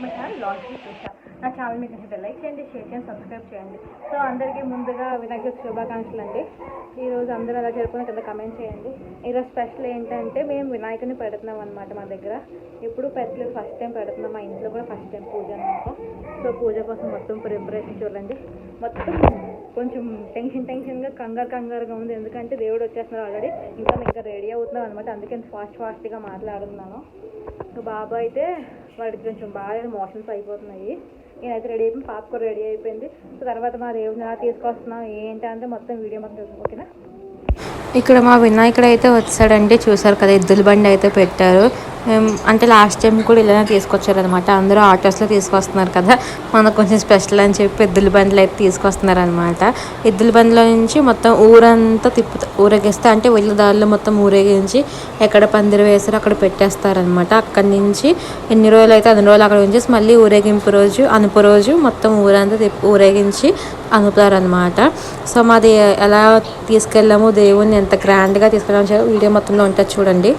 My channel launch చూసా. నా channel మీకు నచ్చితే లైక్ చేయండి, షేర్ చేయండి, సబ్స్క్రైబ్ చేయండి. సో అందరికీ ముందుగా వినాయక చవితి శుభాకాంక్షలు అండి. ఈరోజు అందరూ అలా జరుపుకుని కదా కమెంట్ చేయండి. ఈరోజు స్పెషల్ ఏంటంటే మేము వినాయకుని పెడుతున్నాం అనమాట. మా దగ్గర ఎప్పుడు పెట్టలేదు, ఫస్ట్ టైం పెడుతున్నాం. మా ఇంట్లో కూడా ఫస్ట్ టైం పూజ అనమాట. సో పూజ కోసం మొత్తం ప్రిపరేషన్ చూడండి. మొత్తం కొంచెం టెన్షన్గా కంగారుగా ఉంది, ఎందుకంటే దేవుడు వచ్చేస్తున్నారు ఆల్రెడీ. ఇంకా రెడీ అవుతున్నాం అనమాట. అందుకే ఫాస్ట్గా మాట్లాడుతున్నాను. సో బాబా అయితే వాడికి కొంచెం బాగా మోషన్స్ అయిపోతున్నాయి. నేనైతే రెడీ అయిపోయింది, పాప కూడా రెడీ అయిపోయింది. సో తర్వాత మా దేవుడిని ఎలా తీసుకొస్తున్నాం ఏంటంటే మొత్తం వీడియో మొత్తం ఓకేనా. ఇక్కడ మా వినాయకుడు అయితే వచ్చాడండి, చూసారు కదా. ఎద్దుల బండి అయితే పెట్టారు. అంటే లాస్ట్ టైం కూడా ఇలానే తీసుకొచ్చారనమాట. అందరూ ఆటోస్లో తీసుకొస్తున్నారు కదా, మనకు కొంచెం స్పెషల్ అని చెప్పి ఎద్దుల బండ్లు అయితే తీసుకొస్తున్నారనమాట. ఎద్దుల బండిలో నుంచి మొత్తం ఊరంతా ఊరేగిస్తే, అంటే వెళ్ళే దారిలో మొత్తం ఊరేగించి ఎక్కడ పందిరి వేసారో అక్కడ పెట్టేస్తారనమాట. అక్కడి నుంచి ఎన్ని రోజులు అయితే అన్ని రోజులు అక్కడ ఉంచేసి మళ్ళీ ఊరేగింపు రోజు అనుపు రోజు మొత్తం ఊరంతా ఊరేగించి అనుపుతారనమాట. సో మాది ఎలా తీసుకెళ్ళాము, దేవుణ్ణి ఎంత గ్రాండ్గా తీసుకెళ్ళాము వీడియో మొత్తంలో ఉంటుంది చూడండి.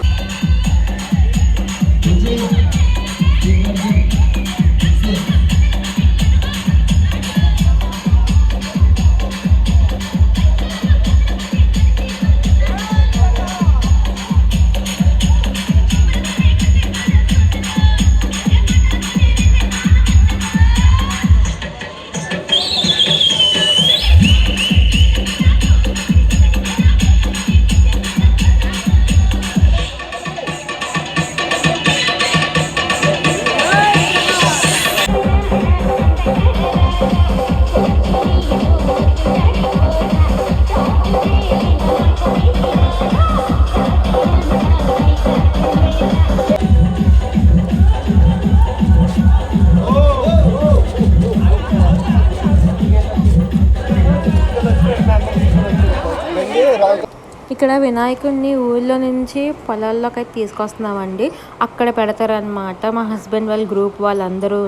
ఇక్కడ వినాయకుడిని ఊళ్ళో నుంచి పొలాల్లోకి అయితే తీసుకొస్తున్నామండి. అక్కడ పెడతారనమాట. మా హస్బెండ్ వాళ్ళ గ్రూప్ వాళ్ళందరూ,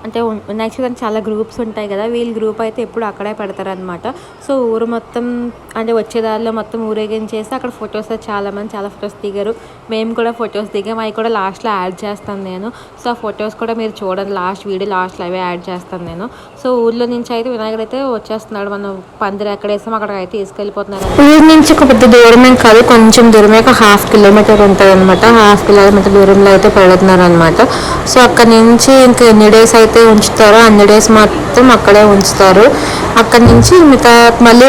అంటే వినాయక చవితి చాలా గ్రూప్స్ ఉంటాయి కదా, వీళ్ళ గ్రూప్ అయితే ఎప్పుడు అక్కడే పెడతారనమాట. సో ఊరు మొత్తం అంటే వచ్చేదారిలో మొత్తం ఊరేగించేసి అక్కడ ఫొటోస్ చాలామంది చాలా ఫొటోస్ దిగారు. మేము కూడా ఫొటోస్ దిగాం. అవి కూడా లాస్ట్లో యాడ్ చేస్తాను నేను. సో ఆ ఫొటోస్ కూడా మీరు చూడండి, లాస్ట్ వీడియో లాస్ట్లో అవే యాడ్ చేస్తాను నేను. సో ఊర్లో నుంచి అయితే వినాయకుడు అయితే వచ్చేస్తున్నాడు. మనం పందిరి ఎక్కడ వేసాం అక్కడికి అయితే తీసుకెళ్ళిపోతున్నారు. ఊరి నుంచి ఒక పెద్ద దూరమే కాదు, కొంచెం దూరమే, ఒక 1/2 కిలోమీటర్ ఉంటుంది అనమాట. 1/2 కిలోమీటర్ దూరంలో అయితే పెడుతున్నారు అనమాట. సో అక్కడ నుంచి ఇంకా ఎన్ని డేస్ అయితే ఉంచుతారో అన్ని డేస్ మాత్రం అక్కడే ఉంచుతారు. అక్కడి నుంచి మిగతా మళ్ళీ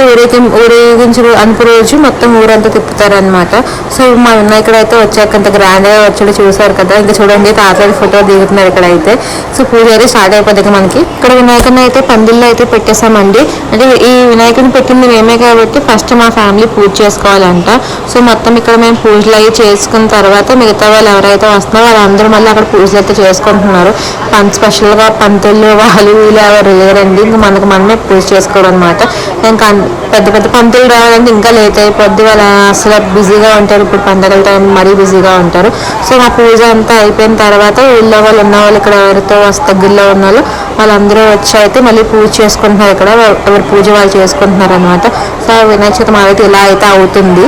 ఊరేగించి అనుపు రోజు మొత్తం ఊరంతా తిప్పుతారు అనమాట. సో మా వినాయకుడు అయితే వచ్చాక అంత గ్రాండ్గా వచ్చాడు, చూసారు కదా. ఇంకా చూడండి తాతడి ఫోటో దిగుతున్నారు ఇక్కడ అయితే. సో పూజ అయితే స్టార్ట్ అయిపోతుంది మనకి. ఇక్కడ వినాయకుడిని అయితే పందిల్లో అయితే పెట్టేసామండి. అంటే ఈ వినాయకుడిని పెట్టింది మేమే కాబట్టి ఫస్ట్ మా ఫ్యామిలీ పూజ చేసుకోవాలంట. సో మొత్తం ఇక్కడ మేము పూజలు అవి చేసుకున్న తర్వాత మిగతా వాళ్ళు ఎవరైతే వస్తున్నారో వాళ్ళందరూ మళ్ళీ అక్కడ పూజలు అయితే చేసుకుంటున్నారు. స్పెషల్గా పంతులు వాళ్ళు వీళ్ళు ఎవరు లేరండి, ఇంకా మనమే పూజ చేసుకోవడం అనమాట. ఇంకా పెద్ద పంతులు రావాలంటే ఇంకా లేట్ అయిపోద్ది. వాళ్ళు అసలు బిజీగా ఉంటారు, ఇప్పుడు పండుగల టైం మరీ బిజీగా ఉంటారు. సో మా పూజ అంతా అయిపోయిన తర్వాత ఊళ్ళో వాళ్ళు ఉన్న వాళ్ళు ఇక్కడ ఎవరితో దగ్గరలో ఉన్న వాళ్ళందరూ వచ్చి అయితే మళ్ళీ పూజ చేసుకుంటున్నారు. ఇక్కడ ఎవరి పూజ వాళ్ళు చేసుకుంటున్నారు అనమాట. సో వినాయక చవితి మాకైతే ఇలా అయితే అవుతుంది.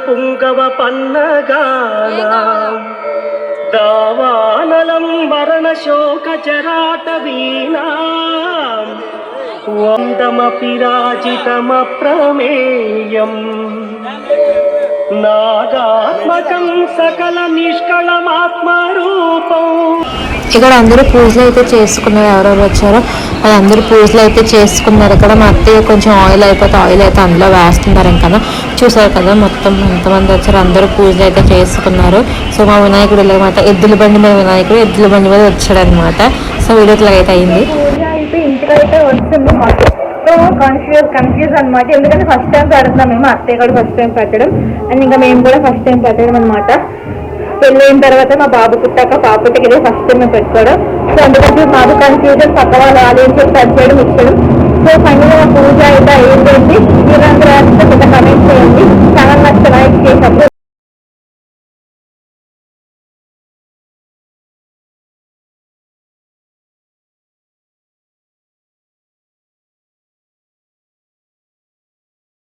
పుంగవ పన్నగా దావానలం మరణ శోక చరాట వీణా వందమపి రాజితమ ప్రమేయం నాగాత్మకం సకల నిష్కళమాత్మరూపం. ఇక్కడ అందరూ పూజలు అయితే చేసుకున్నారు. ఎవరెవరు వచ్చారో వాళ్ళందరూ పూజలు అయితే చేసుకున్నారు. ఇక్కడ మా అత్తయ్య కొంచెం ఆయిల్ అయితే అందులో వేస్తున్నారు కదా, చూసారు కదా మొత్తం ఎంతమంది వచ్చారు. అందరూ పూజలు అయితే చేసుకున్నారు. సో మా వినాయకుడు అనమాట ఎద్దుల బండి మీద వినాయకుడు ఎద్దుల బండి మీద వచ్చాడనమాట. సో సో వీడియో ఇట్లా అయితే అయింది. పూజ అయితే ఇంటికైతే వస్తుంది మాకు. సో కన్ఫ్యూజ్ అనమాట, ఎందుకంటే ఫస్ట్ టైం పెడుతున్నాం మేము, అత్తయ్య కూడా ఫస్ట్ టైం పెట్టడం అండ్ ఇంకా మేము కూడా ఫస్ట్ టైం పెట్టడం అనమాట. పెళ్ళి అయిన తర్వాత మా బాబు పుట్టాక పాపటికి ఇదే ఫస్ట్ టైం మేము పెట్టుకోవడం. సో అందుకని మాకు కన్ఫ్యూజన్, పక్క వాళ్ళు ఆలోచించి కట్ చేయడం ఇచ్చడం. సో ఫైనల్గా పూజ అయితే అయ్యిందండి. మీరందరూ పెద్ద కమెంట్ చేయండి, ఛానల్ నచ్చితే లైక్ చేసినప్పుడు